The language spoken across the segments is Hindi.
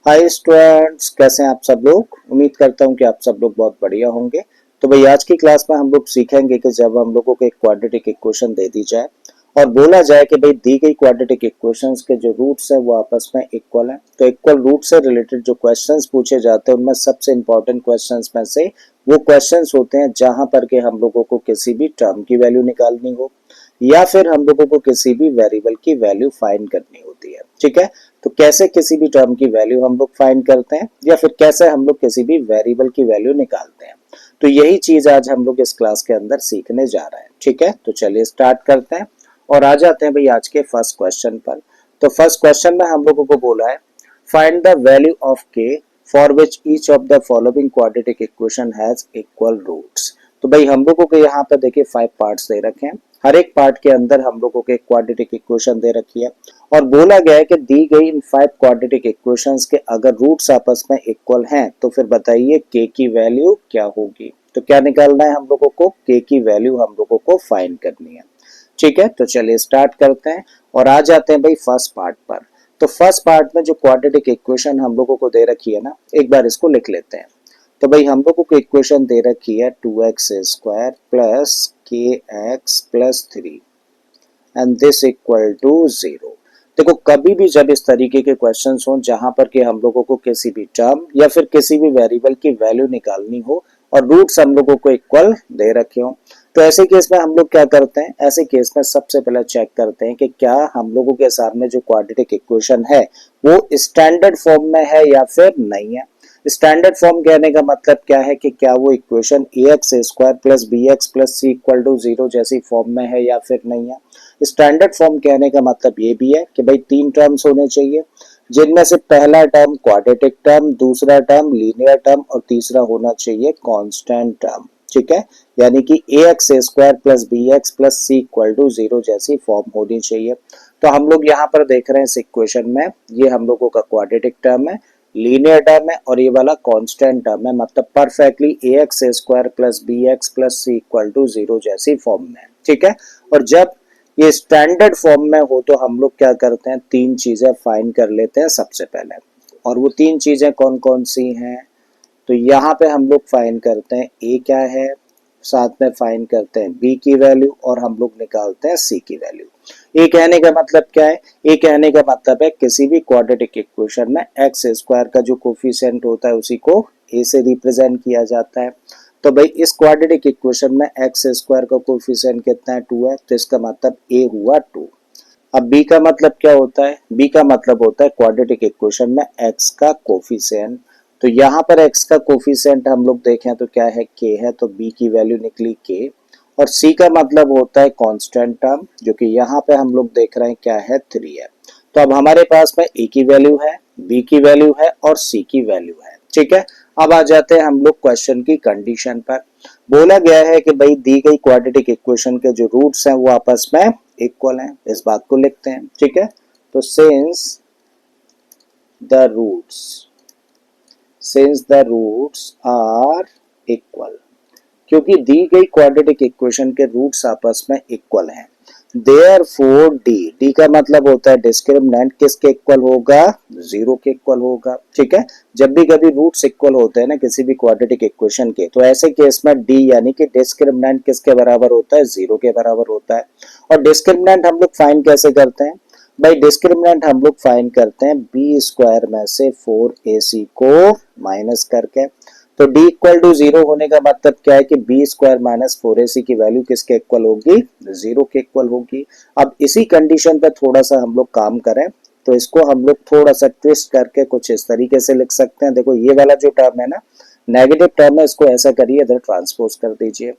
हाय स्टूडेंट्स, कैसे हैं आप सब लोग। उम्मीद करता हूं कि आप सब लोग बहुत बढ़िया होंगे। तो भाई आज की क्लास में हम लोग सीखेंगे कि जब हम लोगों को एक क्वाड्रेटिक इक्वेशन दे दी जाए और बोला जाए कि भाई दी गई क्वाड्रेटिक इक्वेशंस के जो रूट्स हैं वो आपस में इक्वल हैं, तो इक्वल रूट से रिलेटेड जो क्वेश्चंस पूछे जाते हैं उनमें सबसे इंपॉर्टेंट क्वेश्चंस में से वो क्वेश्चंस होते हैं जहां पर के हम लोगों को किसी भी टर्म की वैल्यू निकालनी हो या फिर हम लोगों को किसी भी वेरिएबल की वैल्यू फाइंड करनी होती है। ठीक है, तो कैसे किसी भी टर्म की वैल्यू हम लोग फाइंड करते हैं या फिर कैसे हम लोग किसी भी वेरिएबल की वैल्यू निकालते हैं, तो यही चीज आज हम लोग इस क्लास के अंदर सीखने जा रहे हैं। ठीक है, तो चलिए स्टार्ट करते हैं और आ जाते हैं भाई आज के फर्स्ट क्वेश्चन पर। तो फर्स्ट क्वेश्चन में हम लोगों को बोला है find the value of k for which each of the following quadratic equation has equal roots. तो भाई हम लोगों को यहाँ पर देखिए 5 पार्ट्स दे रखे हैं, हर एक पार्ट के अंदर हम लोगों को एक क्वाड्रेटिक इक्वेशन दे रखी है और बोला गया है कि दी गई इन 5 क्वाड्रेटिक इक्वेशंस के अगर रूट्स आपस में इक्वल हैं तो फिर बताइए के की वैल्यू क्या होगी। तो क्या निकालना है हम लोगों को, के की वैल्यू हम लोगों को फाइंड करनी है। ठीक है, तो चलिए स्टार्ट करते हैं और आ जाते हैं भाई फर्स्ट पार्ट पर। तो फर्स्ट पार्ट में जो क्वाड्रेटिक इक्वेशन हम लोगों को दे रखी है ना, एक बार इसको लिख लेते हैं। तो भाई हम लोगों को इक्वेशन दे रखी है 2x square plus k x plus 3 and this equal to 0। देखो कभी भी जब इस तरीके के क्वेश्चंस हो जहां पर कि हम लोगों को किसी भी टर्म या फिर किसी भी वेरिएबल की वैल्यू निकालनी हो और रूट्स हम लोगों को इक्वल दे रखे हो, तो ऐसे केस में हम लोग क्या करते हैं, ऐसे केस में सबसे पहले चेक करते हैं कि क्या हम लोगों के सामने जो क्वाड्रेटिक इक्वेशन है वो स्टैंडर्ड फॉर्म में है या फिर नहीं है। स्टैंडर्ड फॉर्म कहने का मतलब क्या है कि क्या वो equation a x square plus b x plus c equal to 0 जैसी फॉर्म में है या फिर नहीं है। स्टैंडर्ड फॉर्म कहने का मतलब ये भी है कि भाई 3 टर्म्स होने चाहिए जिनमें से पहला टर्म क्वाड्रेटिक टर्म, दूसरा टर्म लीनियर टर्म और तीसरा होना चाहिए कांस्टेंट टर्म। ठीक है, यानी कि a x square plus b x plus c equal to 0 जैसी फॉर्म होनी चाहिए। तो हम लोग यहाँ पर देख रहे हैं इस इक्वेशन में ये हम लोगों का क्वाड्रेटिक टर्म है, लीनियर टर्म है और ये वाला कांस्टेंट टर्म है, मतलब perfectly a x square plus b x plus c equal to 0 जैसी फॉर्म में। ठीक है, और जब ये स्टैंडर्ड फॉर्म में हो तो हम लोग क्या करते हैं, 3 चीजें फाइंड कर लेते हैं सबसे पहले। और वो 3 चीजें कौन कौन सी हैं, तो यहाँ पे हम लोग फाइंड करते हैं ए क्या है, साथ में फाइंड करते हैं बी की वैल्यू और हम लोग निकालते हैं सी की वैल्यू। ए कहने का मतलब क्या है, ए कहने का मतलब है किसी भी क्वाड्रेटिक इक्वेशन में एक्स स्क्वायर का जो कोफिशिएंट होता है उसी को ए से रिप्रेजेंट किया जाता है। तो भाई इस क्वाड्रेटिक इक्वेशन में एक्स स्क्वायर का कोफिशिएंट कितना है, 2 है, तो इसका मतलब ए हुआ 2। अब बी का मतलब क्या होता है, बी का मतलब होता है क्वाड्रेटिक इक्वेशन में एक्स का कोफिशिएंट। तो यहाँ पर एक्स का कोफिशिएंट हम लोग देखें तो क्या है, के है, तो बी की वैल्यू निकली के। और सी का मतलब होता है कांस्टेंट टर्म, जो कि यहाँ पे हम लोग देख रहे हैं क्या है, 3 है। तो अब हमारे पास में ए की वैल्यू है, बी की वैल्यू है और सी की वैल्यू है। ठीक है, अब आ जाते हैं हम लोग क्वेश्चन की कंडीशन पर। बोला गया है कि भाई दी गई क्वाड्रेटिक इक्वेशन के जो रूट्स हैं वो आपस में इक्वल हैं, इस बात को लिखते हैं। ठीक है, तो the roots since the roots are equal, क्योंकि दी गई क्वाड्रेटिक इक्वेशन के रूट्स आपस में इक्वल हैं, देयरफॉर डी का मतलब होता है डिस्क्रिमिनेंट किसके इक्वल होगा, 0 के इक्वल होगा। ठीक है, जब भी कभी रूट्स इक्वल होते हैं ना किसी भी क्वाड्रेटिक इक्वेशन के, तो ऐसे केस में डी यानी कि डिस्क्रिमिनेंट किसके बराबर होता है, 0 के बराबर होता है। और डिस्क्रिमिनेंट हम लोग फाइंड कैसे करते हैं भाई, डिस्क्रिमिनेंट हम लोग फाइंड करते हैं बी स्क्वायर में से 4ac को माइनस करके। तो d इक्वल टू 0 होने का मतलब क्या है कि बी स्क्वायर माइनस 4ac की वैल्यू किसके इक्वल होगी, 0 के इक्वल होगी। अब इसी कंडीशन पे थोड़ा सा हम लोग काम करें तो इसको हम लोग थोड़ा सा ट्विस्ट करके कुछ इस तरीके से लिख सकते हैं। देखो ये वाला जो टर्म है ना, नेगेटिव टर्म है, इसको ऐसा करिए इधर ट्रांसपोज कर दीजिए।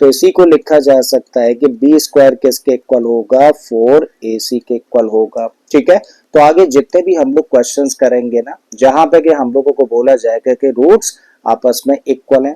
तो इसी को लिखा जा सकता है कि बी स्क्वायर किसके इक्वल होगा, 4ac के इक्वल होगा। ठीक है, तो आगे जितने भी हम लोग क्वेश्चंस करेंगे ना जहां पे कि हम लोगों को बोला जाएगा कि रूट्स आपस में इक्वल हैं,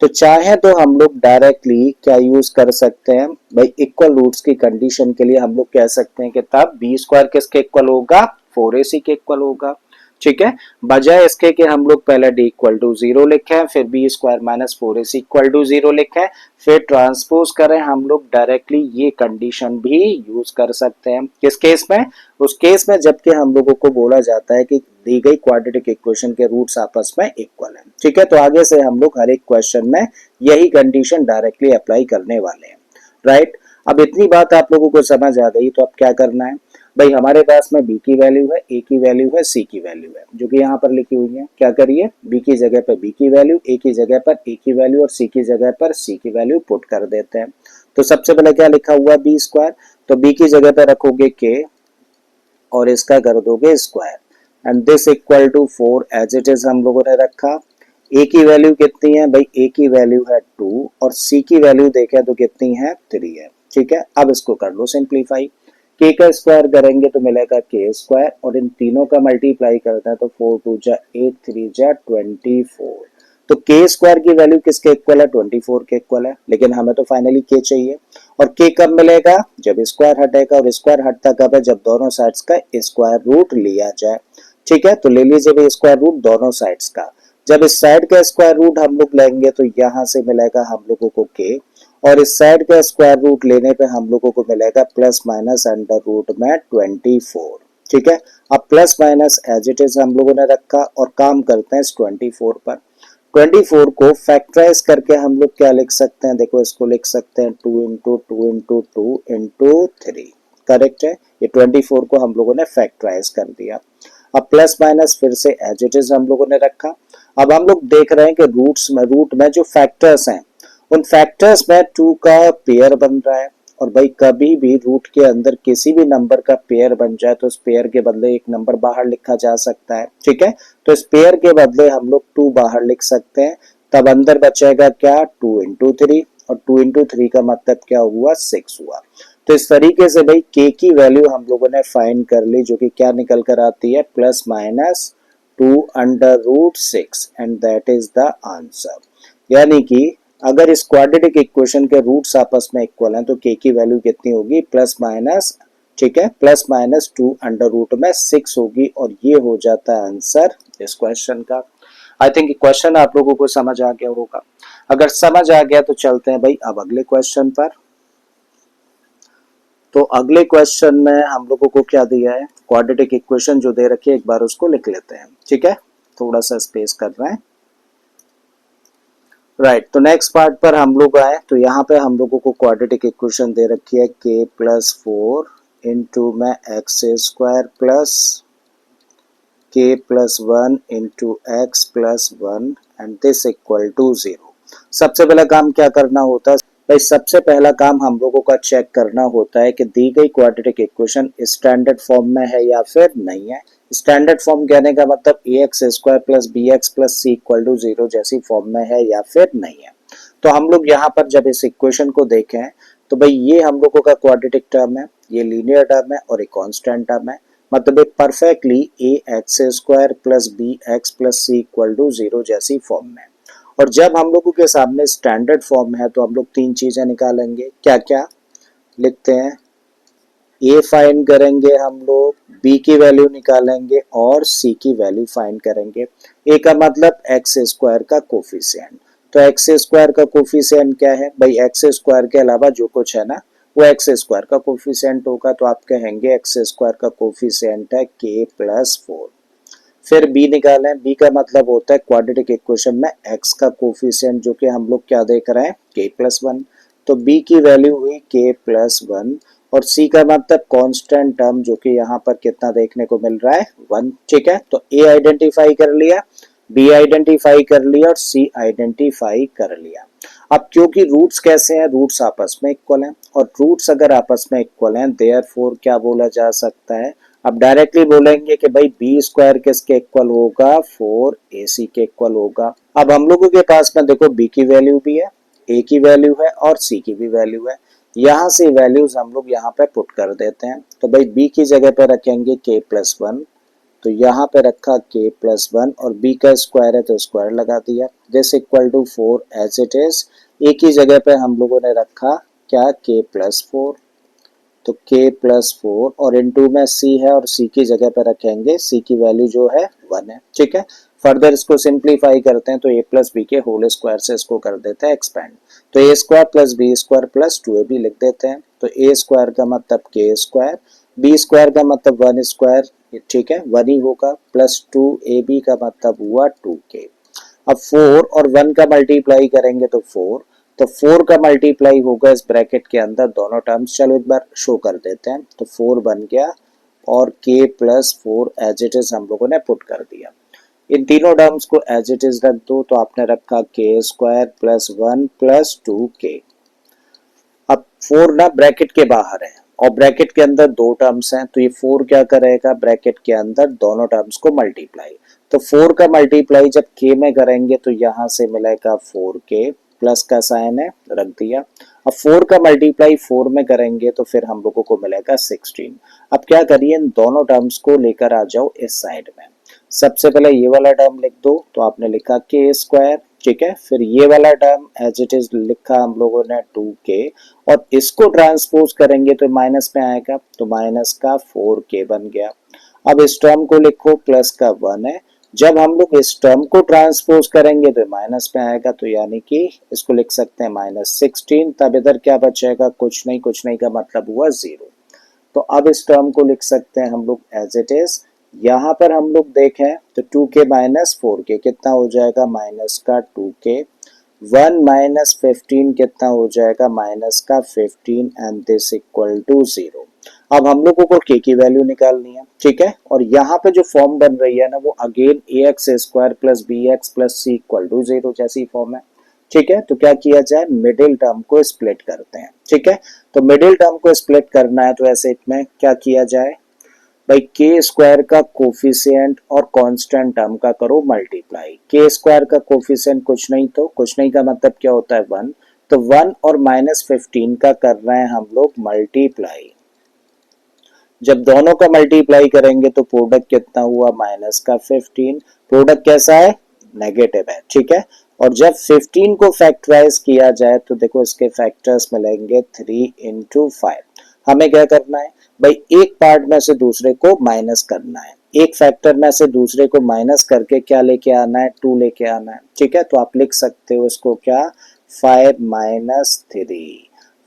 तो चाहे तो हम लोग डायरेक्टली क्या यूज कर सकते हैं भाई, इक्वल रूट्स की कंडीशन के लिए हम लोग कह सकते हैं कि तब बी स्क्वायर किसके इक्वल होगा, 4ac के इक्वल होगा। ठीक है, बजाय इसके कि हम लोग पहले d इक्वल टू 0 लिखें, फिर b square minus 4ac equal to 0 लिखें, फिर ट्रांसपोज करें, हम लोग डायरेक्टली ये कंडीशन भी यूज कर सकते हैं। किस केस में? उस केस में जबकि हम लोगों को बोला जाता है कि दी गई क्वाड्रेटिक इक्वेशन के रूट्स आपस में इक्वल हैं। ठीक है, तो आगे से हम लोग हर एक क्वेश्चन में यही कंडीशन डायरेक्टली अप्लाई करने वाले हैं, राइट। अब इतनी बात आप लोगों को समझ आ गई, तो अब क्या करना है भाई, हमारे पास में b की वैल्यू है, a की वैल्यू है, c की वैल्यू है, जो कि यहाँ पर लिखी हुई है। क्या करिए, b की जगह पर b की वैल्यू, a की जगह पर a की वैल्यू और c की जगह पर c की वैल्यू पुट कर देते हैं। तो सबसे पहले क्या लिखा हुआ है, b स्क्वायर, तो b की जगह पर रखोगे k और इसका कर दोगे square and this equal to 4 as it is हम लोगों ने रखा। a की वैल्यू कितनी है भाई, a की वैल्यू है 2 और c की वैल्यू देखें तो कितनी है, 3 है। ठीक है, अब इसको कर लो सिंप्लीफाई, k का स्क्वायर करेंगे तो मिलेगा k स्क्वायर और इन तीनों का मल्टीप्लाई करता है तो 4 2 जा 8 3 जा 24। तो k स्क्वायर की वैल्यू किसके इक्वल है, 24 के इक्वल है, लेकिन हमें तो फाइनली k चाहिए। और k कब मिलेगा, जब स्क्वायर हटेगा, और स्क्वायर हटता कब है, जब दोनों साइड्स का स्क्वायर रूट लिया जाए। ठीक है, तो ले लीजिए भाई स्क्वायर रूट दोनों साइड्स का। जब इस साइड का स्क्वायर रूट हम लोग लेंगे तो यहाँ से मिलेगा हम लोगों को k, और इस साइड का स्क्वायर रूट लेने पे हम लोगों को मिलेगा प्लस माइनस अंडर रूट में 24। ठीक है, अब plus minus as it is हम लोगों ने रखा और काम करते हैं इस 24 पर। 24 को फैक्टराइज करके हम लोग क्या लिख सकते हैं, देखो इसको लिख सकते हैं 2 इंटू 2 इंटू 2 इंटू 3, करेक्ट है। ये 24 को हम लोगों ने फैक्टराइज कर दिया। अब प्लस माइनस फिर से एज इट इज हम लोगों ने रखा। अब हम लोग देख रहे हैं कि रूट में जो फैक्टर्स हैं, उन फैक्टर्स में 2 का पेयर बन रहा है, और भाई कभी भी रूट के अंदर किसी भी नंबर का पेयर बन जाए तो उस पेयर के बदले एक नंबर बाहर लिखा जा सकता है। ठीक है, तो इस पेयर के बदले हम लोग 2 बाहर लिख सकते हैं, तब अंदर बचेगा क्या, 2 इंटू 3, और 2 इंटू 3 का मतलब क्या हुआ, 6 हुआ। तो इस तरीके से भाई k की वैल्यू हम लोगों ने फाइंड कर ली, जो कि क्या निकल कर आती है, plus minus 2 under root 6 and that is the answer. यानी कि अगर इस क्वाड्रेटिक इक्वेशन के रूट्स आपस में इक्वल हैं तो k की वैल्यू कितनी होगी, प्लस माइनस, ठीक है, प्लस माइनस 2 अंडर रूट में 6 होगी, और ये हो जाता है आंसर इस क्वेश्चन का। आई थिंक क्वेश्चन आप लोगों को समझ आ गया होगा। अगर समझ आ गया तो चलते हैं भाई अब अगले क्वेश्चन पर। तो अगले क्वेश्चन में हम लोगों को क्या दिया है, क्वाड्रेटिक इक्वेशन जो दे रखी है, एक बार उसको लिख लेते हैं। ठीक है, थोड़ा सा स्पेस कर रहे हैं, राइट। तो नेक्स्ट पार्ट पर हम लोग आए, तो यहाँ पे हम लोगों को क्वाड्रेटिक इक्वेशन दे रखी है k प्लस 4 इंटू में x square plus k plus 1 into x plus 1 and this equal to 0। सबसे पहला काम क्या करना होता है भाई, सबसे पहला काम हम लोगों का चेक करना होता है कि दी गई क्वाड्रेटिक इक्वेशन स्टैंडर्ड फॉर्म में है या फिर नहीं है। स्टैंडर्ड फॉर्म कहने का मतलब a x square plus b x plus c equal to 0 जैसी फॉर्म में है या फिर नहीं है। तो हम लोग यहाँ पर जब इस इक्वेशन को देखें तो भाई ये हम लोगों का क्वाड्रेटिक टर्म है, ये लीनियर टर्म है और एक कांस्टेंट टर्म है, मतलब एक perfectly a x square plus b x plus c equal to 0 जैसी फॉर्म में। और जब हम लोगों के सामने स्टैंडर्ड फॉर्म है तो हम लोग 3 चीजें निकालेंगे, क्या क्या लिखते हैं, ए फाइंड करेंगे हम लोग, बी की वैल्यू निकालेंगे और सी की वैल्यू फाइंड करेंगे। ए का मतलब एक्स स्क्वायर का कोफिशिएंट, तो एक्स स्क्वायर का कोफिशिएंट क्या है भाई, एक्स स्क्वायर के अलावा जो कुछ है ना वो एक्स स्क्वायर का कोफिशिएंट होगा, तो आप कहेंगे एक्स स्क्वायर का कोफिशिएंट है k प्लस 4। फिर b निकालें, b का मतलब होता है क्वाड्रेटिक इक्वेशन में x का कोफिशिएंट, जो कि हम लोग क्या देख रहे हैं, k प्लस 1, तो b की वैल्यू हुई k प्लस 1, और c का मतलब कांस्टेंट टर्म, जो कि यहाँ पर कितना देखने को मिल रहा है, 1। ठीक है, तो a आइडेंटिफाई कर लिया, b आइडेंटिफाई कर लिया और c आइडेंटिफाई कर लिया। अब क्योंकि रूट्स कैसे हैं, रूट्स आपस में इक्वल हैं, और रूट्स अगर आपस में इक्वल हैं देयरफॉर क्या बोला जा सकता है, अब डायरेक्टली बोलेंगे कि भाई बी स्क्वायर किसके इक्वल होगा, 4ac के इक्वल होगा। अब हम लोगों के पास में देखो b की वैल्यू भी है, a की वैल्यू है और c की भी वैल्यू है, यहाँ से वैल्यूज हम लोग यहाँ पे पुट कर देते हैं। तो भाई b की जगह पे रखेंगे k प्लस 1, तो यहाँ पे रखा k प्लस 1 और b का स्क्वायर है तो स्क्वायर लगा दिया, this equal to 4 as it is. a की जगह पे हम लोगों ने रखा क्या, k प्लस 4, तो k प्लस 4 और इनटू में c है और c की जगह पर रखेंगे, c की वैल्यू जो है 1 है, ठीक है। फर्दर इसको सिंप्लीफाई करते हैं तो a प्लस बी के होल स्क्वायर से इसको कर देते हैं एक्सपेंड, तो a square plus b square plus 2ab लिख देते हैं, तो a स्क्वायर का मतलब k स्क्वायर, b स्क्वायर का मतलब 1 स्क्वायर, ठीक है 1 ही होगा, प्लस 2ab का मतलब हुआ 2k। अब 4 और 1 का मल्टीप्लाई करेंगे तो 4, तो 4 का मल्टीप्लाई होगा इस ब्रैकेट के अंदर दोनों टर्म्स, चलो एक बार शो कर देते हैं, तो 4 बन गया और k plus 4 as it is हम लोगों ने पुट कर दिया। इन तीनों टर्म्स को एज इट इज रख दो, तो आपने रखा k square plus 1 plus 2k। अब 4 ना ब्रैकेट के बाहर है और ब्रैकेट के अंदर दो टर्म्स हैं, तो ये 4 क्या करेगा ब्रैकेट के अंदर दोनों टर्म्स को मल्टीप्लाई, तो 4 का मल्टीप्लाई जब k में करेंगे तो यहां से मिलेगा 4k, प्लस का साइन है रख दिया। अब 4 का मल्टीप्लाई 4 में करेंगे तो फिर हम लोगों को मिलेगा 16। अब क्या करिए इन दोनों टर्म्स को लेकर आ जाओ इस साइड में, सबसे पहले ये वाला टर्म लिख दो, तो आपने लिखा k स्क्वायर, ठीक है, फिर ये वाला टर्म एज इट इज लिखा हम लोगों ने 2k और इसको ट्रांसपोज करेंगे तो माइनस में आएगा, तो माइनस का 4k बन गया। अब इस टर्म को लिखो प्लस का 1 है, जब हम लोग इस टर्म को ट्रांसपोज करेंगे तो माइनस में आएगा, तो यानी कि इसको लिख सकते हैं -16, तब इधर क्या बचेगा कुछ नहीं का मतलब हुआ 0। तो अब इस टर्म को लिख सकते हैं हम लोग एज इट इज, यहाँ पर हम लोग देखें तो 2k माइनस 4k कितना हो जाएगा माइनस का 2k, 1 माइनस 15 कितना हो जाएगा माइनस का 15 एंड दिस इक्वल टू 0। अब हम लोगों को k की वैल्यू निकालनी है, ठीक है, और यहाँ पे जो फॉर्म बन रही है ना वो again ax square plus bx plus c equal to 0 जैसी फॉर्म है, ठीक है। तो क्या किया जाए मिडिल टर्म को स्प्लिट करते हैं, ठीक है, तो मिडिल टर्म को स्प्लिट करना है तो ऐसे में क्या किया जाए भाई, के स्क्वायर का कोफिशिएंट और कांस्टेंट टर्म का करो मल्टीप्लाई, के स्क्वायर का कोफिशिएंट कुछ नहीं का मतलब क्या होता है 1, तो 1 और -15 का कर रहे हैं हम लोग मल्टीप्लाई, जब दोनों का मल्टीप्लाई करेंगे तो प्रोडक्ट कितना हुआ माइनस का 15, प्रोडक्ट कैसा है नेगेटिव है, ठीक है, और जब 15 को फैक्टराइज किया जाए तो देखो इसके फैक्टर्स मिलेंगे 3 इंटू 5। हमें क्या करना है भाई, एक पार्ट में से दूसरे को माइनस करना है, एक फैक्टर में से दूसरे को माइनस करके क्या लेके आना है 2 लेके आना है, ठीक है, तो आप लिख सकते हो इसको क्या 5 माइनस 3,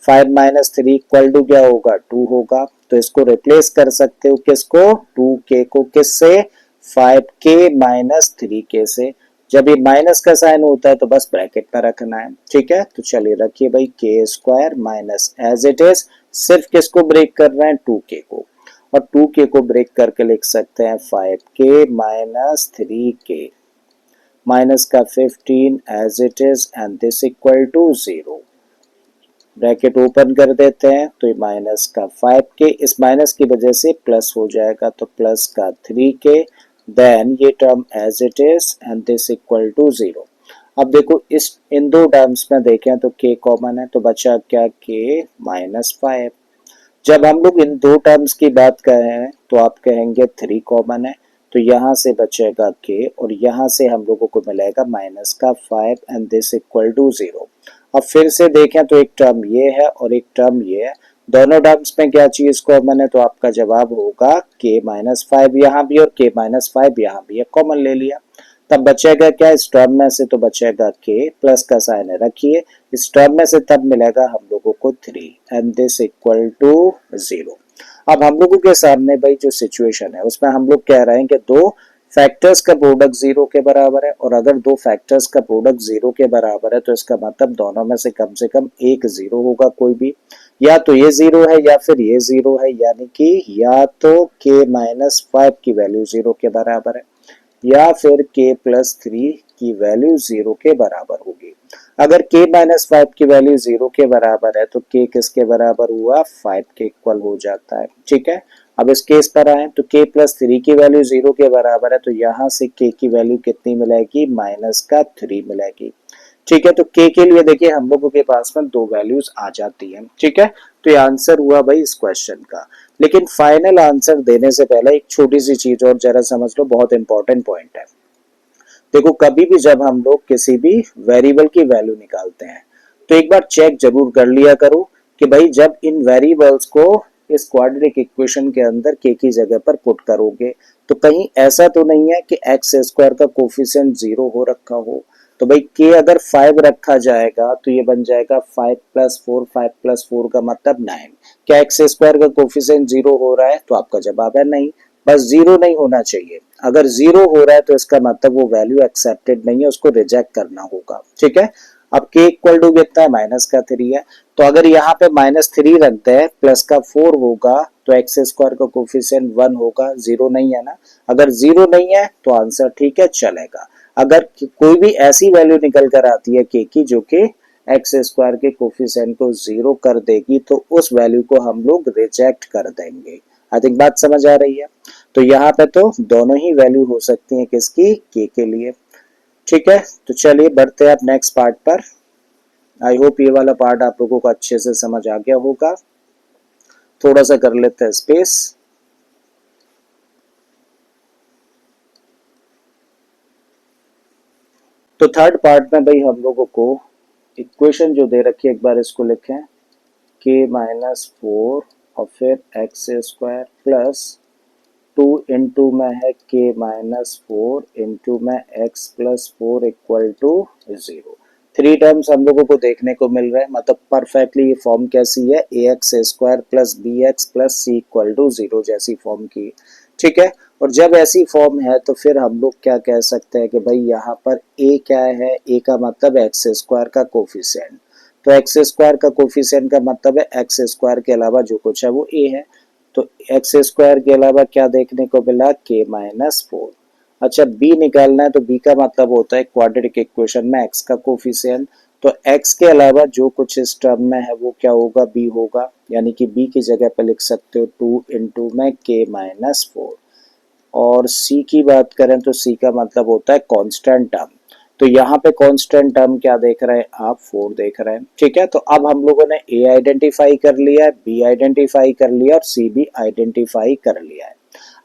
5 माइनस 3 इक्वल टू क्या होगा 2 होगा, तो इसको रिप्लेस कर सकते हो किसको 2k को किससे 5k माइनस 3k से, जब ये माइनस का साइन होता है तो बस ब्रैकेट में रखना है, ठीक है, तो चलिए रखिए भाई k square minus as it is, सिर्फ किसको ब्रेक कर रहे हैं 2k को, और 2k को ब्रेक करके लिख सकते हैं 5k माइनस 3k माइनस का 15 as it is and this equal to 0, bracket open कर देते हैं तो ये माइनस का 5k इस माइनस की वजह से प्लस हो जाएगा, तो प्लस का 3k, देन ये term as it is and this equal to 0। अब देखो इस इन दो टर्म्स में देखें तो k कॉमन है, तो बचा क्या k माइनस 5, जब हम लोग इन दो टर्म्स की बात कर रहे हैं तो आप कहेंगे 3 कॉमन है, तो यहाँ से बचेगा k और यहाँ से हम लोगों को मिलेगा माइनस का 5 एंड दिस इक्वल टू 0। अब फिर से देखें तो एक टर्म ये है और एक टर्म ये है, दोनों टर्म्स में क्या चीज कॉमन है, तो आपका जवाब होगा k माइनस 5 यहाँ भी और k माइनस 5 यहाँ भी है, कॉमन ले लिया, तब बचेगा क्या इस टर्म में से, तो बचेगा k प्लस का साइन है रखिए, इस टर्म में से तब मिलेगा हम लोगों को 3 एंड दिस इक्वल टू 0। अब हम लोगों के सामने भाई जो सिचुएशन है उसमें हम लोग कह रहे हैं कि दो फैक्टर्स का प्रोडक्ट 0 के बराबर है, और अगर दो फैक्टर्स का प्रोडक्ट 0 के बराबर है तो इसका मतलब दोनों में से कम एक 0 होगा, कोई भी, या तो ये 0 है या फिर ये 0 है, यानी कि या तो k माइनस 5 की वैल्यू 0 के बराबर है या फिर k प्लस 3 की वैल्यू 0 के बराबर होगी। अगर k माइनस 5 की वैल्यू 0 के बराबर है तो k किसके बराबर हुआ 5 के इक्वल हो जाता है, ठीक है। अब इस केस पर आए तो k प्लस 3 की वैल्यू 0 के बराबर है, तो यहाँ से k की वैल्यू कितनी मिलेगी माइनस का 3 मिलेगी, ठीक है, तो k के लिए देखिए हम लोगों के पास में दो वैल्यूज आ जाती हैं, ठीक है, तो ये आंसर हुआ भाई इस क्वेश्चन का। लेकिन फाइनल आंसर देने से पहले एक छोटी सी चीज और जरा समझ लो, बहुत इंपॉर्टेंट पॉइंट है। देखो कभी भी जब हम लोग किसी भी वेरिएबल की वैल्यू निकालते हैं तो एक बार चेक जरूर कर लिया करो कि भाई जब इन वेरिएबल्स को इस क्वाड्रेटिक इक्वेशन के अंदर के की जगह पर पुट करोगे तो कहीं ऐसा तो नहीं है कि एक्स स्क्वायर का कोफिशिएंट 0 हो रखा हो। तो भाई के अगर 5 रखा जाएगा तो ये बन जाएगा 5 प्लस 4, 5 प्लस 4 का मतलब 9। क्या एक्स स्क्वायर का कोफिशिएंट 0 हो रहा है? तो आपका जवाब है नहीं, बस 0 नहीं होना चाहिए। अगर 0 हो रहा है तो इसका मतलब वो वैल्यू एक्सेप्टेड नहीं है, उसको रिजेक्ट करना होगा। ठीक है, अब के इक्वल टू कितना है? माइनस का 3 है। तो अगर यहाँ पे -3 रखते हैं, प्लस का 4 होगा तो एक्स स्क्वायर का कोफिशिएंट 1 होगा, 0 नहीं है ना। अगर 0 नहीं है तो आंसर ठीक है, चलेगा। अगर कोई भी ऐसी वैल्यू निकल कर आती है के की जो कि एक्स स्क्वायर के कोफिशिएंट को 0 कर देगी तो उस वैल्यू को हम लोग रिजेक्ट कर देंगे। आई थिंक बात समझ आ रही है। तो यहाँ पे तो दोनों ही वैल्यू हो सकती है किसकी? के लिए। ठीक है, तो चलिए बढ़ते हैं आप नेक्स्ट पार्ट पर। आई होप ये वाला पार्ट आप लोगों को अच्छे से समझ आ गया होगा। थोड़ा सा कर लेते हैं स्पेस। तो थर्ड पार्ट में भाई हम लोगों को इक्वेशन जो दे रखी है एक बार इसको लिखें, k-4 और फिर एक्स स्क्वायर प्लस 2 इंटू में है k-4 इंटू में x plus 4 equal to 0। Three terms हम लोगों को देखने को मिल रहे हैं, मतलब परफेक्टली ये फॉर्म कैसी है? A x square plus b x plus c equal to 0 जैसी फॉर्म की। ठीक है, और जब ऐसी फॉर्म है तो फिर हम लोग क्या कह सकते हैं कि भाई यहाँ पर a क्या है? a का मतलब एक्स स्क्वायर का कोफिशिएंट। तो एक्स स्क्वायर का कोफिशिएंट का मतलब है एक्स स्क्वायर के अलावा जो कुछ है वो a है। तो एक्स स्क्वायर के अलावा क्या देखने को मिला? k-4। अच्छा, b निकालना है तो b का मतलब होता है क्वाड्रेटिक इक्वेशन में x का कोफिशिएंट। तो x के अलावा जो कुछ इस टर्म में है वो क्या होगा? b होगा, यानी कि b की जगह पे लिख सकते हो 2 इंटू में k-4। और c की बात करें तो c का मतलब होता है कांस्टेंट टर्म। तो यहाँ पे कांस्टेंट टर्म क्या देख रहे हैं आप? 4 देख रहे हैं। ठीक है, तो अब हम लोगों ने a आइडेंटिफाई कर लिया है, b आइडेंटिफाई कर लिया और c भी आइडेंटिफाई कर लिया है।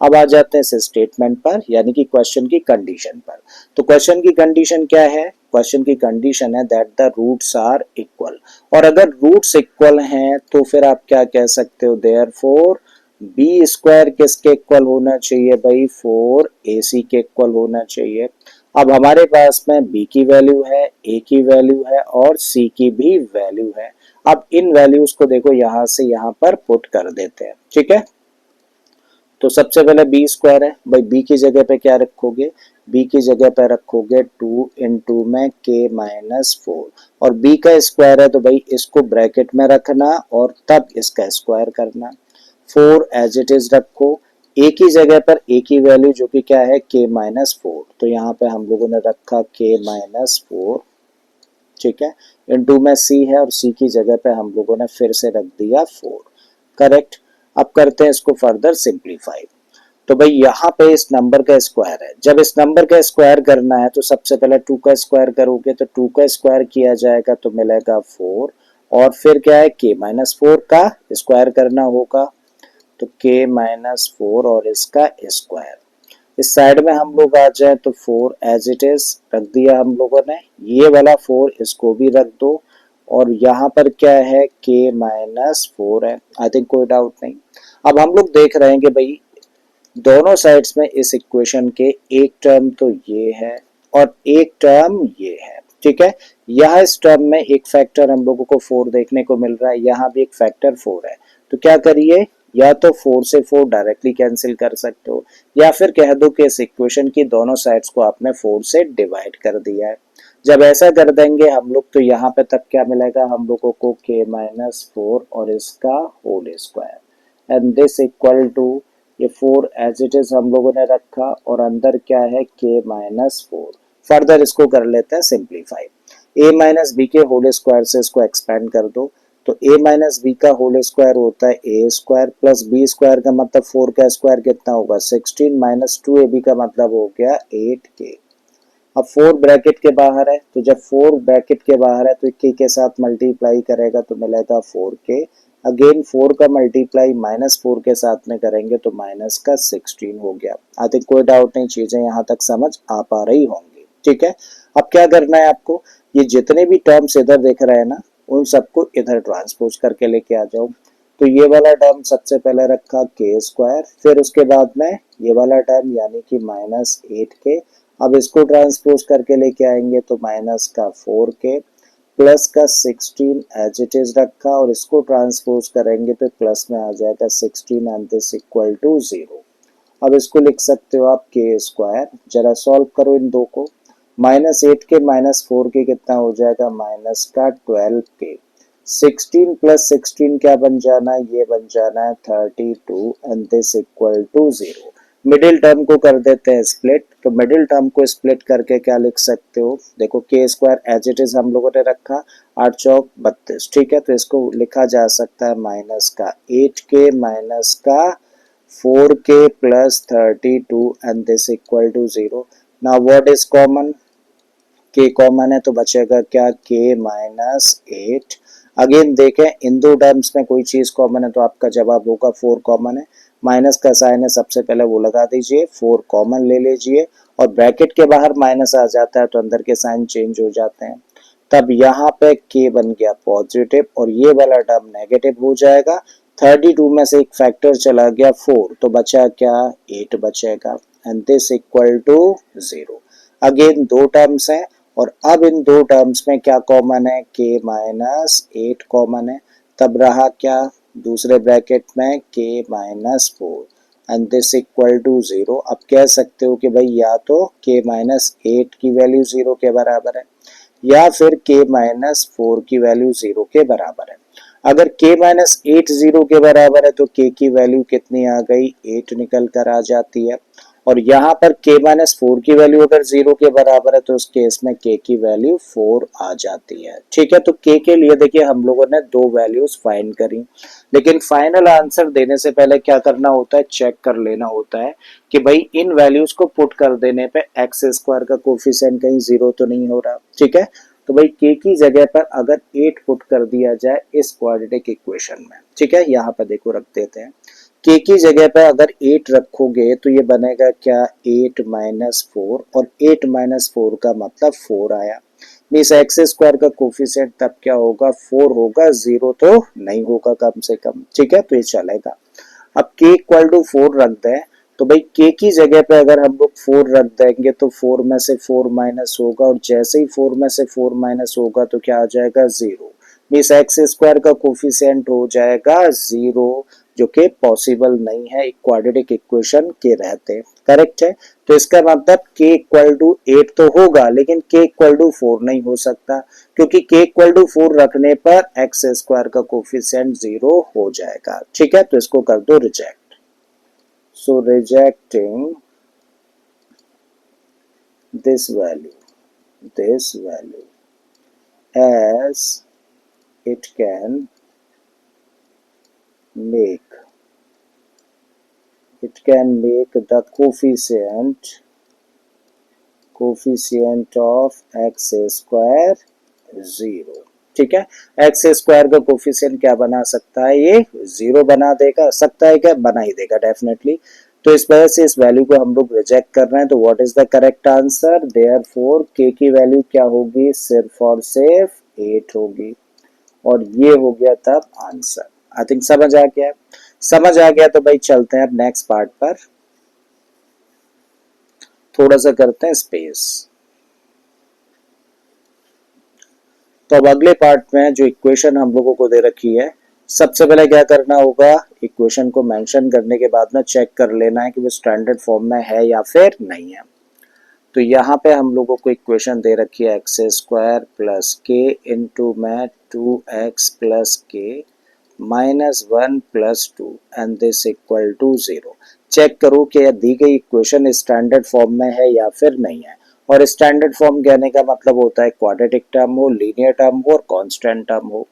अब आ जाते हैं इस स्टेटमेंट पर, यानी कि क्वेश्चन की कंडीशन पर। तो क्वेश्चन की कंडीशन क्या है? क्वेश्चन की कंडीशन है that the roots are equal. और अगर रूट्स इक्वल हैं तो फिर आप क्या कह सकते हो? देयरफॉर बी स्क्वायर किसके इक्वल होना चाहिए भाई? 4ac के इक्वल होना चाहिए। अब हमारे पास में b की वैल्यू है, a की वैल्यू है और c की भी वैल्यू है। अब इन वैल्यूज को देखो यहां से यहां पर पुट कर देते हैं। ठीक है, तो सबसे पहले बी स्क्वायर है भाई, बी की जगह पे क्या रखोगे? बी की जगह पे रखोगे 2 इंटू में k-4 और बी का स्क्वायर है तो भाई इसको ब्रैकेट में रखना और तब इसका स्क्वायर करना। 4 एज इट इज रखो, a की जगह पर a की वैल्यू जो कि क्या है? k-4। तो यहाँ पे हम लोगों ने रखा k-4। ठीक है, इंटू में c है और c की जगह पे हम लोगों ने फिर से रख दिया 4। करेक्ट। अब करते हैं इसको फर्दर सिंप्लीफाई। तो भाई यहाँ पे इस नंबर का स्क्वायर है, जब इस नंबर का स्क्वायर करना है तो सबसे पहले 2 का स्क्वायर करोगे तो 2 का स्क्वायर किया जाएगा तो मिलेगा 4 और फिर क्या है? k-4 का स्क्वायर करना होगा तो k-4 और इसका स्क्वायर। इस साइड में हम लोग आ जाए तो 4 एज इट इज रख दिया हम लोगों ने, ये वाला 4 इसको भी रख दो और यहाँ पर क्या है? k-4 है। आई थिंक कोई डाउट नहीं। अब हम लोग देख रहे हैं कि भाई दोनों साइड्स में इस इक्वेशन के एक टर्म तो ये है और एक टर्म ये है। ठीक है, यहाँ इस टर्म में एक फैक्टर हम लोगों को 4 देखने को मिल रहा है, यहाँ भी एक फैक्टर 4 है। तो क्या करिए, या तो 4 से 4 डायरेक्टली कैंसिल कर सकते हो या फिर कह दो कि इस इक्वेशन की दोनों साइड्स को आपने 4 से डिवाइड कर दिया है। जब ऐसा कर देंगे हम लोग तो यहाँ पे तब क्या मिलेगा हम लोगों को? k-4 और इसका whole square and this equal to ये 4 एज इट इज हम लोगों ने रखा और अंदर क्या है? k-4। फर्दर इसको कर लेते हैं सिंप्लीफाई। a माइनस बी के होल स्क्वायर से इसको एक्सपेंड कर दो तो a माइनस बी का होल स्क्वायर होता है a square plus b square का मतलब 4 का स्क्वायर कितना होगा? 16 माइनस 2ab का मतलब हो गया 8k। अब 4 ब्रैकेट के बाहर है तो जब 4 ब्रैकेट के बाहर है तो k के साथ मल्टीप्लाई करेगा तो मिलेगा 4k। अगेन 4 का मल्टीप्लाई -4 के साथ में करेंगे तो माइनस का 16 हो गया। आई थिंक कोई डाउट नहीं, चीजें यहाँ तक समझ आ पा रही होंगी। ठीक है, अब क्या करना है आपको? ये जितने भी टर्म्स इधर दिख रहे हैं ना उन सबको इधर ट्रांसपोज करके लेके आ जाओ। तो ये वाला टर्म सबसे पहले रखा के स्क्वायर, फिर उसके बाद में ये वाला टर्म यानी कि -8k। अब इसको ट्रांसपोज करके लेके आएंगे तो माइनस का 4k प्लस का 16 एज इट इज रखा, और इसको ट्रांसपोज करेंगे तो प्लस में आ जाएगा 16 एंड दिस इक्वल टू 0। अब इसको लिख सकते हो आप के स्क्वायर। जरा सॉल्व करो इन दो को। -8k -4k कितना हो जाएगा, माइनस का 12k। 16 प्लस 16 क्या बन जाना है, ये बन जाना है 32 and this equal to 0। Middle term को कर देते हैं स्प्लिट। तो मिडिल टर्म को स्प्लिट करके क्या लिख सकते हो, देखो के स्क्वायर एज इट इज हम लोगों ने रखा 8 चौक 32, ठीक है। तो इसको लिखा जा सकता है माइनस का 8k माइनस का 4k plus 32 and this equal to 0। Now what is common, k common है तो बचेगा क्या, k -8। अगेन देखें इन दो टर्म्स में कोई चीज कॉमन है तो आपका जवाब होगा 4 कॉमन है। माइनस का साइन है सबसे पहले वो लगा दीजिए, 4 कॉमन ले लीजिए, और ब्रैकेट के बाहर माइनस आ जाता है तो अंदर के साइन चेंज हो जाते हैं। तब यहाँ पे k बन गया पॉजिटिव और ये वाला टर्म नेगेटिव हो जाएगा। 32 में से एक फैक्टर चला गया 4, तो बचा क्या, 8 बचेगा and this equal to 0। Again दो टर्म्स हैं और अब इन दो टर्म्स में क्या कॉमन है, k -8 कॉमन है। तब रहा क्या दूसरे ब्रैकेट में k -4 and this equal to 0। अब कह सकते हो कि भाई या तो k -8 की वैल्यू 0 के बराबर है या फिर k -4 की वैल्यू 0 के बराबर है। अगर k -8 0 के बराबर है तो k की वैल्यू कितनी आ गई, 8 निकल कर आ जाती है। और यहाँ पर k -4 की वैल्यू अगर 0 के बराबर है तो उस केस में k की वैल्यू 4 आ जाती है, ठीक है। तो k के लिए देखिए हम लोगों ने दो वैल्यूज फाइंड करी, लेकिन फाइनल आंसर देने से पहले क्या करना होता है, चेक कर लेना होता है कि भाई इन वैल्यूज को पुट कर देने पे एक्स स्क्वायर का कोफिशिएंट कहीं 0 तो नहीं हो रहा, ठीक है। तो भाई k की जगह पर अगर 8 पुट कर दिया जाए इस क्वाड्रेटिक इक्वेशन में, ठीक है, यहाँ पर देखो रख देते हैं, k की जगह पर अगर 8 रखोगे तो ये बनेगा क्या, 8 -4, और 8 -4 का मतलब 4 आया। मीन्स एक्स स्क्वायर का कोफिशिएंट तब क्या होगा, 4 होगा, 0 तो नहीं होगा कम से कम, ठीक है। तो ये चलेगा। अब k इक्वल टू 4 रख दें तो भाई k की जगह पे अगर हम लोग 4 रख देंगे तो 4 में से 4 माइनस होगा, और जैसे ही 4 में से 4 माइनस होगा तो क्या आ जाएगा, 0। मीन्स एक्स स्क्वायर का कोफिशिएंट हो जाएगा 0, जो कि पॉसिबल नहीं है क्वाड्रेटिक इक्वेशन के रहते, करेक्ट है। तो इसका मतलब k इक्वल टू 8 तो होगा लेकिन k इक्वल टू 4 नहीं हो सकता, क्योंकि k इक्वल टू 4 रखने पर एक्स स्क्वायर का कोफिशिएंट 0 हो जाएगा, ठीक है। तो इसको कर दो reject. So rejecting this value as it can make the coefficient of x square 0, ठीक है। एक्स स्क्वायर का कोफिशिएंट क्या बना सकता है, ये 0 बना देगा, सकता है क्या, बना ही देगा डेफिनेटली। तो इस वजह से इस वैल्यू को हम लोग रिजेक्ट कर रहे हैं। तो what is the correct answer, therefore k की वैल्यू क्या होगी, सिर्फ और सिर्फ 8 होगी, और ये हो गया तब आंसर। आई थिंक समझ आ गया। समझ आ गया तो भाई चलते हैं अब नेक्स्ट पार्ट पर, थोड़ा सा करते हैं स्पेस। तो अब अगले पार्ट में जो इक्वेशन हम लोगों को दे रखी है, सबसे पहले क्या करना होगा, इक्वेशन को मेंशन करने के बाद में चेक कर लेना है कि वो स्टैंडर्ड फॉर्म में है या फिर नहीं है। तो यहाँ पे हम लोगों को इक्वेशन दे रखी है x square plus k into में 2x plus k -1 plus 2 and this equal to 0। Check करो कि यह दी गई इक्वेशन स्टैंडर्ड फॉर्म में है या फिर नहीं है। और स्टैंडर्ड फॉर्म कहने का मतलब होता है क्वाड्रेटिक टर्म हो, लीनियर टर्म हो और कांस्टेंट टर्म हो।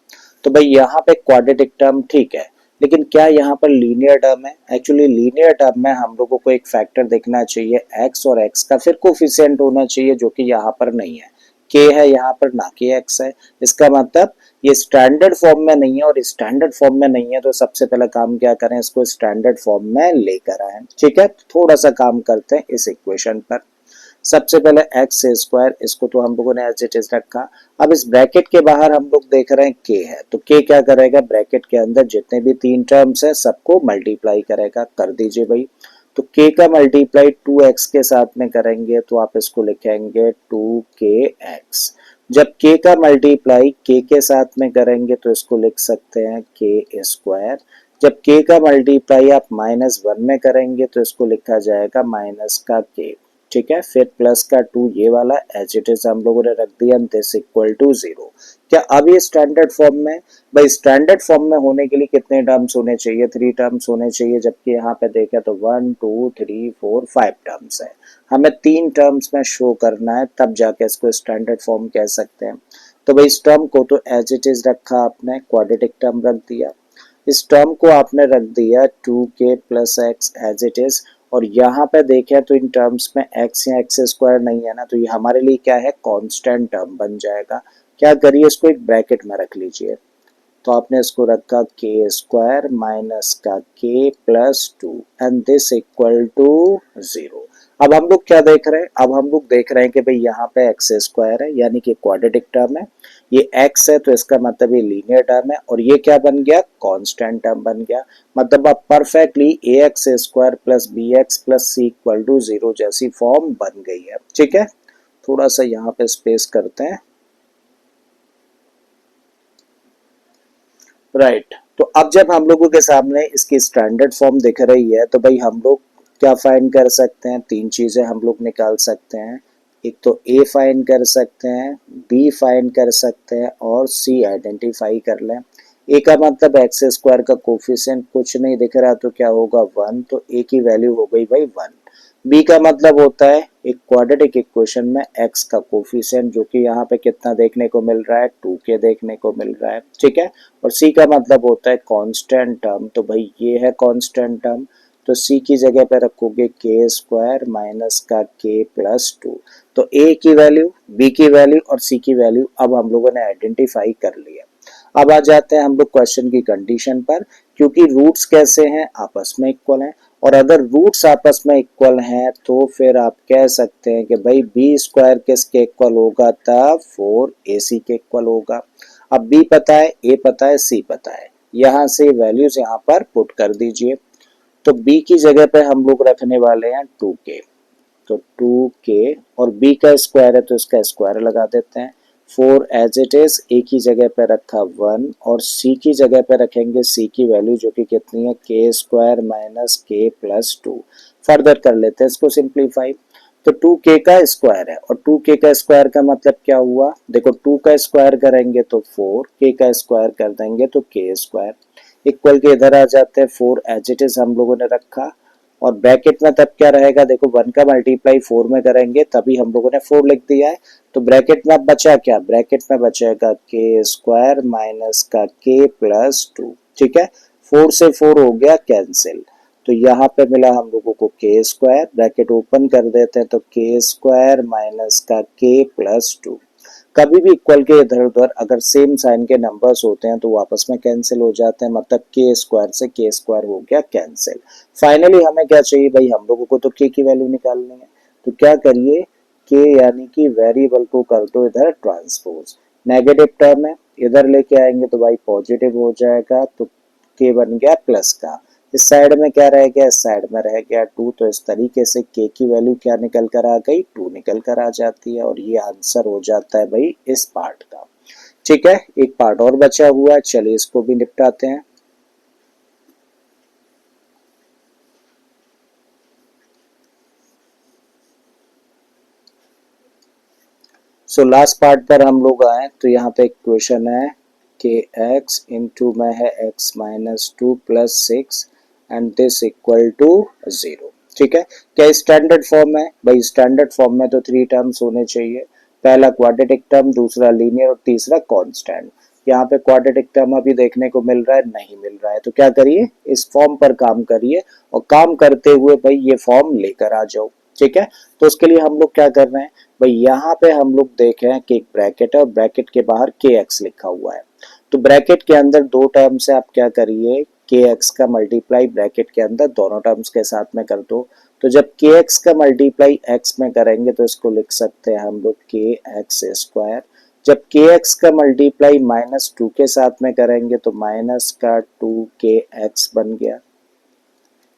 तो भाई यहाँ पे क्वाड्रेटिक टर्म ठीक है, लेकिन क्या यहाँ पर लीनियर टर्म है? एक्चुअली लीनियर टर्म में हम लोगों को एक फैक्टर देखना चाहिए x, और x का फिर कोफिशिएंट होना चाहिए, जो कि यहाँ पर नहीं है, k है यहाँ पर, ना कि x है। इसका मतलब ये स्टैंडर्ड फॉर्म में नहीं है, और स्टैंडर्ड फॉर्म में नहीं है तो सबसे पहला काम क्या करें, इसको स्टैंडर्ड फॉर्म में लेकर आए, ठीक है। थोड़ा सा काम करते हैं इस इक्वेशन पर। सबसे पहले एक्स स्क्वायर, इसको तो हम लोगों ने एज इट इज रखा। अब इस ब्रैकेट के बाहर हम लोग देख रहे हैं के है, तो के क्या करेगा, ब्रैकेट के अंदर जितने भी तीन टर्म्स है सबको मल्टीप्लाई करेगा। कर दीजिए भाई। तो k का मल्टीप्लाई 2x के साथ में करेंगे तो आप इसको लिखेंगे 2kx। जब k का मल्टीप्लाई k के साथ में करेंगे तो इसको लिख सकते हैं k स्क्वायर। जब k का मल्टीप्लाई आप -1 में करेंगे तो इसको लिखा जाएगा माइनस का k। ठीक है, फिर प्लस का 2 ये वाला एज इट इज हम लोगों ने रख दिया, दिस इक्वल टू 0। क्या अब ये स्टैंडर्ड फॉर्म में, भाई स्टैंडर्ड फॉर्म में होने के लिए कितने टर्म्स होने चाहिए, 3 टर्म्स होने चाहिए, जबकि यहाँ पे देखें तो 1 2 3 4 5 टर्म्स है। हमें 3 टर्म्स में शो करना है, तब जाके इसको स्टैंडर्ड फॉर्म कह सकते हैं। तो भाई इस टर्म को तो एज इट इज रखा आपने, क्वाड्रेटिक टर्म रख दिया। इस टर्म को आपने रख दिया 2k plus x as it is. और यहाँ पे देखें तो इन टर्म्स में x या एक्स स्क्वायर नहीं है ना, तो ये हमारे लिए क्या है, कांस्टेंट टर्म बन जाएगा। क्या करिए, इसको एक ब्रैकेट में रख लीजिए। तो आपने इसको रखा के स्क्वायर माइनस का k plus 2 and this equal to 0। अब हम लोग क्या देख रहे हैं, अब हम लोग देख रहे हैं कि भाई यहाँ पे एक्स स्क्वायर है यानी कि क्वाड्रेटिक टर्म है, ये x है तो इसका मतलब ये लीनियर टर्म है, और ये क्या बन गया, कांस्टेंट टर्म बन गया। मतलब अब perfectly a x square plus b x plus c equal to 0 जैसी फॉर्म बन गई है। ठीक है, थोड़ा सा यहाँ पे स्पेस करते हैं। राइट, तो अब जब हम लोगों के सामने इसकी स्टैंडर्ड फॉर्म दिख रही है तो भाई हम लोग क्या फाइंड कर सकते हैं, तीन चीजें हम लोग निकाल सकते हैं। एक तो ए फाइंड कर सकते हैं, बी फाइंड कर सकते हैं और सी आइडेंटिफाई कर लें। ए का मतलब एक्स स्क्वायर का कोफिशिएंट कुछ नहीं दिख रहा तो क्या होगा 1, तो ए की वैल्यू हो गई भाई 1। बी का मतलब होता है एक क्वाड्रेटिक इक्वेशन में x का कोफिशिएंट, जो कि यहाँ पे कितना देखने को मिल रहा है, 2k देखने को मिल रहा है। ठीक है, और c का मतलब होता है कांस्टेंट टर्म, तो भाई ये है कांस्टेंट टर्म, तो c की जगह पे रखोगे के स्क्वायर माइनस का k प्लस 2। तो a की वैल्यू, b की वैल्यू और c की वैल्यू अब हम लोगों ने आइडेंटिफाई कर लिया। अब आ जाते हैं हम लोग क्वेश्चन की कंडीशन पर, क्योंकि रूट्स कैसे हैं, आपस में इक्वल हैं, और अगर रूट्स आपस में इक्वल हैं तो फिर आप कह सकते हैं कि भाई बी स्क्वायर किसके इक्वल होगा, तब 4ac के इक्वल होगा। अब b पता है, a पता है, c पता है, यहाँ से वैल्यूज यहाँ पर पुट कर दीजिए। तो b की जगह पे हम लोग रखने वाले हैं 2k, तो 2k, और b का स्क्वायर है तो इसका स्क्वायर लगा देते हैं। 4 एज इट इज, ए की जगह पे रखा 1 और c की जगह पे रखेंगे c की वैल्यू जो कि कितनी है, के स्क्वायर माइनस के प्लस 2। फर्दर कर लेते हैं इसको सिंप्लीफाई। तो 2k का स्क्वायर है और 2k का स्क्वायर का मतलब क्या हुआ, देखो 2 का स्क्वायर करेंगे तो 4, k का स्क्वायर कर देंगे तो k स्क्वायर, इक्वल के इधर आ जाते हैं। 4 एज इट इज हम लोगों ने रखा, और ब्रैकेट में तब क्या रहेगा, देखो 1 का मल्टीप्लाई 4 में करेंगे तभी हम लोगों ने 4 लिख दिया है। तो ब्रैकेट में अब बचा क्या, ब्रैकेट में बचेगा के स्क्वायर माइनस का के प्लस 2। ठीक है, 4 से 4 हो गया कैंसिल, तो यहाँ पे मिला हम लोगों को के स्क्वायर, ब्रैकेट ओपन कर देते हैं तो के स्क्वायर माइनस का के प्लस 2। कभी भी इक्वल के इधर उधर अगर सेम साइन के नंबर्स होते हैं तो वो आपस में कैंसिल हो जाते हैं, मतलब के स्क्वायर से के स्क्वायर हो गया कैंसिल। फाइनली हमें क्या चाहिए भाई, हम लोगों को तो के की वैल्यू निकालनी है, तो क्या करिए, के यानी कि वेरिएबल को कर दो इधर ट्रांसपोज, नेगेटिव टर्म है इधर लेके आएंगे तो भाई पॉजिटिव हो जाएगा, तो के बन गया प्लस का, इस साइड में क्या रह गया, इस साइड में रह गया 2, तो इस तरीके से के की वैल्यू क्या निकल कर आ गई, 2 निकल कर आ जाती है, और ये आंसर हो जाता है भाई इस पार्ट का। ठीक है, एक पार्ट और बचा हुआ है, चलिए इसको भी निपटाते हैं। सो लास्ट पार्ट पर हम लोग आए, तो यहाँ पे एक क्वेश्चन है कि x इंटू में है x minus 2 plus 6 and this equal to 0। ठीक है, क्या स्टैंडर्ड फॉर्म है, भाई स्टैंडर्ड फॉर्म में तो 3 टर्म्स होने चाहिए, पहला क्वाड्रेटिक टर्म, दूसरा लीनियर और तीसरा कांस्टेंट। यहाँ पे क्वाड्रेटिक टर्म अभी देखने को मिल रहा है, नहीं मिल रहा है, तो क्या करिए, इस फॉर्म पर काम करिए, और काम करते हुए भाई ये फॉर्म लेकर आ जाओ। ठीक है, तो उसके लिए हम लोग क्या कर रहे हैं भाई, यहाँ पे हम लोग देखें कि एक ब्रैकेट है और ब्रैकेट के बाहर के एक्स लिखा हुआ है, तो ब्रैकेट के अंदर दो टर्म्स है, आप क्या करिए, के एक्स का मल्टीप्लाई ब्रैकेट के अंदर दोनों टर्म्स के साथ में कर दो, तो जब के एक्स का मल्टीप्लाई एक्स में करेंगे तो इसको लिख सकते हैं हम लोग के एक्स स्क्वायर। जब के एक्स का मल्टीप्लाई माइनस टू के साथ में करेंगे तो माइनस का टू के एक्स बन गया,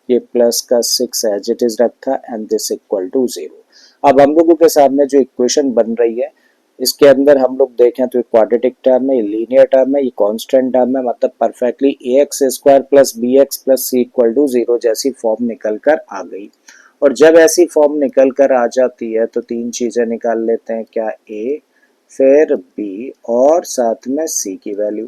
ये प्लस का सिक्स एज इट इज रखा and this equal to zero. अब हम लोगों के सामने जो इक्वेशन बन रही है इसके अंदर हम लोग देखें तो क्वाड्रेटिक टर्म है, ये लीनियर टर्म है, ये कांस्टेंट टर्म है, मतलब perfectly a x square plus b x plus c equal to zero जैसी फॉर्म निकल कर आ गई। और जब ऐसी फॉर्म निकल कर आ जाती है तो तीन चीजें निकाल लेते हैं, क्या ए, फिर बी और साथ में सी की वैल्यू।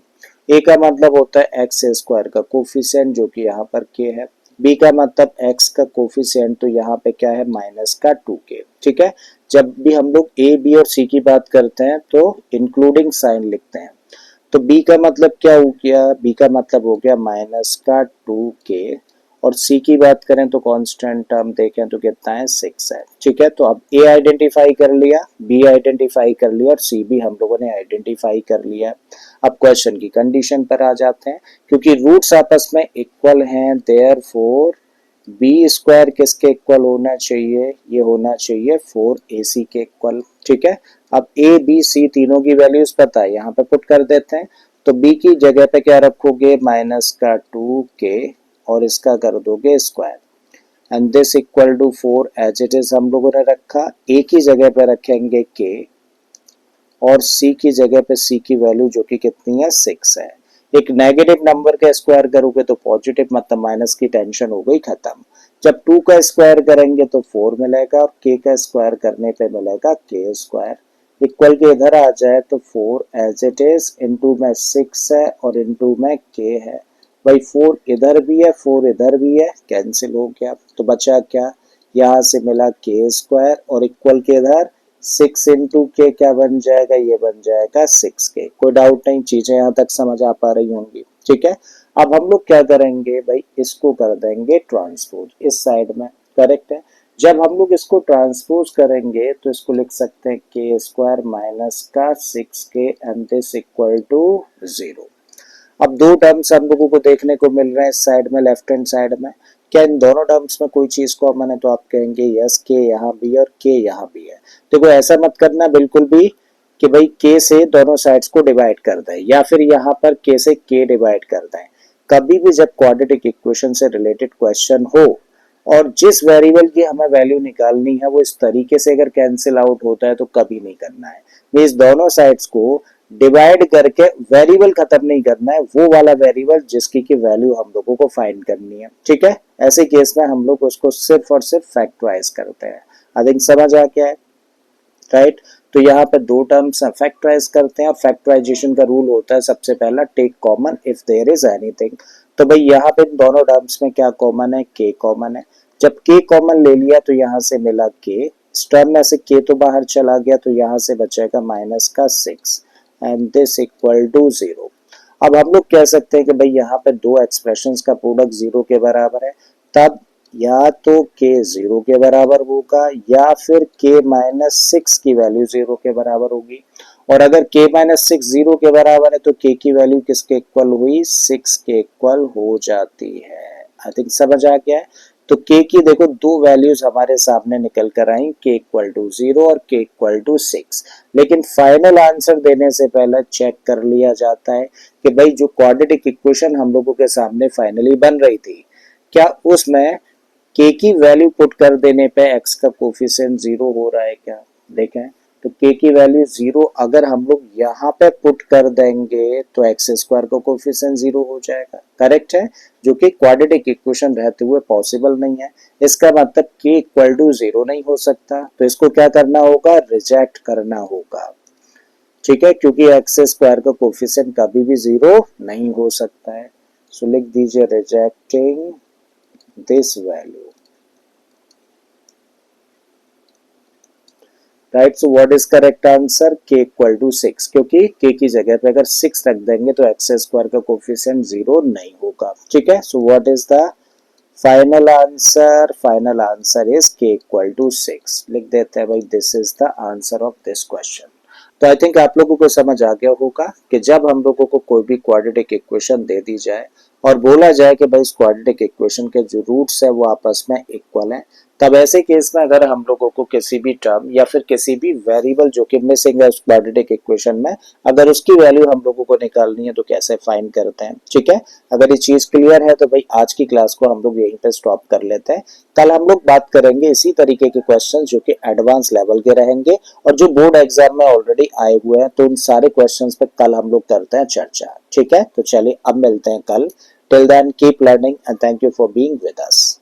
ए का मतलब होता है एक्स स्क्वायर का कोफिशिएंट जो कि यहाँ पर के है, बी का मतलब एक्स का कोफिशिएंट तो यहाँ पे क्या है माइनस का टू के। ठीक है, जब भी हम लोग ए बी और सी की बात करते हैं तो इंक्लूडिंग साइन लिखते हैं। तो बी का मतलब क्या हो गया, बी का मतलब हो गया माइनस का टू के, और सी की बात करें तो कांस्टेंट टर्म देखें तो कितना है सिक्स है। ठीक है, तो अब ए आइडेंटिफाई कर लिया, बी आइडेंटिफाई कर लिया और सी भी हम लोगों ने आइडेंटिफाई कर लिया। अब क्वेश्चन की कंडीशन पर आ जाते हैं, क्योंकि रूट्स आपस में इक्वल हैं देयरफॉर बी स्क्वायर किसके इक्वल होना चाहिए, ये होना चाहिए फोर ए सी के इक्वल। ठीक है, अब ए बी सी तीनों की वैल्यूज पता है, यहाँ पे पुट कर देते हैं। तो बी की जगह पे क्या रखोगे माइनस का टू के और इसका कर दोगे square and this equal to four as it is हम लोगों ने रखा। ए की जगह पे रखेंगे के और सी की जगह पे सी की वैल्यू जो कि कितनी है सिक्स है। एक नेगेटिव नंबर का स्क्वायर करोगे तो पॉजिटिव, मतलब माइनस की टेंशन हो गई खत्म। जब टू का स्क्वायर करेंगे तो फोर मिलेगा और के का स्क्वायर करने पे मिलेगा के स्क्वायर। इक्वल के इधर आ जाए तो four as it is, into में सिक्स है और इनटू में के है। भाई फोर इधर भी है फोर इधर भी है, कैंसिल हो गया तो बचा क्या, यहाँ से मिला के स्क्वायर और इक्वल के इधर सिक्स इंटू के क्या बन जाएगा, ये बन जाएगा सिक्स के। कोई डाउट नहीं, चीजें यहाँ तक समझ आ पा रही होंगी। ठीक है, अब हम लोग क्या करेंगे भाई, इसको कर देंगे ट्रांसपोज इस साइड में। करेक्ट है, जब हम लोग इसको ट्रांसपोज करेंगे तो इसको लिख सकते हैं के स्क्वायर माइनस का six k and this equal to zero. अब दो टर्म्स हम लोगों को देखने को मिल रहे हैं इस साइड में, लेफ्ट हैंड साइड में। क्या इन दोनों टर्म्स में कोई चीज कॉमन है, तो आप कहेंगे यस के यहाँ भी और के यहाँ भी है। देखो ऐसा मत करना बिल्कुल भी कि भाई के से दोनों साइड्स को डिवाइड कर दें या फिर यहाँ पर के से के डिवाइड कर दें। कभी भी जब क्वाड्रेटिक इक्वेशन से रिलेटेड क्वेश्चन हो और जिस वेरिएबल की हमें वैल्यू निकालनी है वो इस तरीके से अगर कैंसिल आउट होता है तो कभी नहीं करना है। मींस दोनों साइड्स को डिवाइड करके वेरिएबल खत्म नहीं करना है, वो वाला वेरिएबल जिसकी की वैल्यू हम लोगों को फाइंड करनी है। ठीक है, ऐसे केस में हम लोग उसको सिर्फ और सिर्फ फैक्टराइज करते हैं। आई थिंक समझ आ गया है, राइट। तो यहाँ पे दो टर्म्स फैक्टराइज करते हैं और फैक्टराइजेशन का रूल होता है सबसे पहला take common if there is anything. तो भाई यहाँ पे दोनों टर्म्स में क्या कॉमन है, के कॉमन है। जब के कॉमन ले लिया तो यहाँ से मिला के, इस टर्म में से के तो बाहर चला गया तो यहाँ से बचेगा माइनस का six and this equal to zero. अब हम लोग कह सकते हैं कि भाई यहाँ पे दो एक्सप्रेशंस का प्रोडक्ट जीरो के बराबर है, तब या तो के जीरो के बराबर होगा या फिर के माइनस सिक्स की वैल्यू जीरो के बराबर होगी। और अगर के माइनस सिक्स जीरो के बराबर है तो के की वैल्यू किसके इक्वल हुई, सिक्स के इक्वल हो जाती है। आई थिंक समझ आ गया है। तो के की देखो दो वैल्यूज हमारे सामने निकल कर आई, के इक्वल टू जीरो और के इक्वल टू सिक्स। लेकिन फाइनल आंसर देने से पहले चेक कर लिया जाता है कि भाई जो क्वाड्रेटिक इक्वेशन हम लोगों के सामने फाइनली बन रही थी, क्या उसमें के की वैल्यू पुट कर देने पे एक्स का कोफिशिएंट जीरो हो रहा है क्या। देखें तो के की वैल्यू जीरो अगर हम लोग यहाँ पे पुट कर देंगे तो एक्स स्क्वायर का कोफिशिएंट जीरो हो जाएगा। करेक्ट है, जो कि क्वाड्रेटिक इक्वेशन रहते हुए पॉसिबल नहीं है। इसका मतलब के इक्वल टू जीरो नहीं हो सकता, तो इसको क्या करना होगा, रिजेक्ट करना होगा। ठीक है, क्योंकि एक्स स्क्वायर का कोफिशिएंट कभी भी जीरो नहीं हो सकता है। सो लिख दीजिए rejecting this value. Right, so what is correct answer, के इक्वल टू सिक्स, क्योंकि के की जगह पे अगर सिक्स रख देंगे तो एक्स स्क्वायर का कोफिशिएंट जीरो नहीं होगा। ठीक है, so what is the final answer, final answer is के इक्वल टू सिक्स। लिख देते हैं भाई, this is the answer of this question. तो आई थिंक आप लोगों को समझ आ गया होगा कि जब हम लोगों को कोई भी क्वाड्रेटिक इक्वेशन दे दी जाए और बोला जाए कि भाई इस क्वाड्रेटिक इक्वेशन के जो रूट्स है वो आपस में इक्वल है, तब ऐसे केस में अगर हम लोगों को किसी भी टर्म या फिर किसी भी वेरिएबल जो कि मिसिंग है उस क्वाड्रेटिक इक्वेशन में, अगर उसकी वैल्यू हम लोगों को निकालनी है तो कैसे फाइंड करते हैं। ठीक है, अगर ये चीज क्लियर है तो भाई आज की क्लास को हम लोग यहीं पे स्टॉप कर लेते हैं। कल हम लोग बात करेंगे इसी तरीके के क्वेश्चन जो कि एडवांस लेवल के रहेंगे और जो बोर्ड एग्जाम में ऑलरेडी आए हुए हैं, तो उन सारे क्वेश्चन पे कल हम लोग करते हैं चर्चा। ठीक है, तो चलिए अब मिलते हैं कल। Till then keep learning and thank you for being with us.